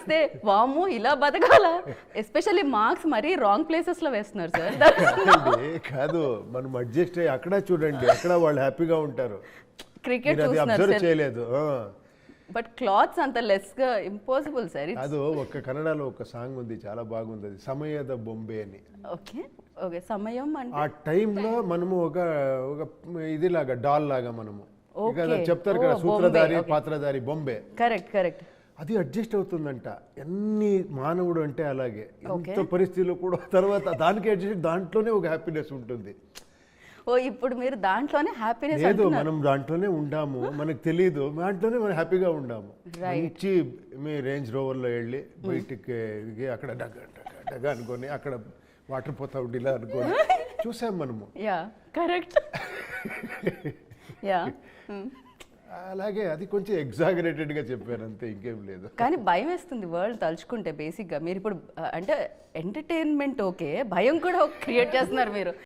ఇస్తే వాము ఇలా బతకాలా, ఎస్పెషల్లీ మార్క్స్ మరీ రాంగ్ ప్లేసెస్ లో వేస్తున్నారు సార్. కాదు, మనం అడ్జస్ట్ అయ్యి అక్కడ చూడండి, అక్కడ వాళ్ళు హ్యాపీగా ఉంటారు. క్రికెట్ అది అబ్జర్వ్ చేయలేదు. బట్ క్లాత్స్ అంత లెస్ గా ఇంపాసిబుల్ సార్. అది ఒక కన్నడలో ఒక సాంగ్ ఉంది, చాలా బాగుంది, అది సమయద బొంబే అని. ఓకే ఓకే, సమయం అంటే ఆ టైంలో మనము ఒక ఒక ఇదిలాగా డాల్ లాగా మనము చెప్తారు కదా, సూత్రధారి పాత్రధారి బొంబే. Correct correct. అది అడ్జస్ట్ అవుతుందంట. ఎన్ని మానవుడు అంటే అలాగే, ఎంత పరిస్థితుల్లో కూడా తర్వాత దానికి అడ్జస్ట్, దాంట్లోనే ఒక హ్యాపీనెస్ ఉంటుంది. ఓ ఇప్పుడు మీరు దాంట్లోనే హ్యాపీనెస్ లేదు, మనం దాంట్లోనే ఉండాము, మనకు తెలియదు, దాంట్లోనే మనం హ్యాపీగా ఉండాము. మంచి మీ రేంజ్ రోవర్లో వెళ్ళి బయటికి అక్కడ డగ డగ డగ అనుకొని అక్కడ వాటర్ పోతా ఉండిలా అనుకొని చూసాం మనము. Yeah correct. యా అలాగే అది కొంచెం ఎగ్జాగరేటెడ్గా చెప్పాను అంతే, ఇంకేం లేదు. కానీ భయం వేస్తుంది వరల్డ్ తలుచుకుంటే బేసిక్గా. మీరు ఇప్పుడు అంటే ఎంటర్టైన్మెంట్ ఓకే, భయం కూడా క్రియేట్ చేస్తున్నారు మీరు.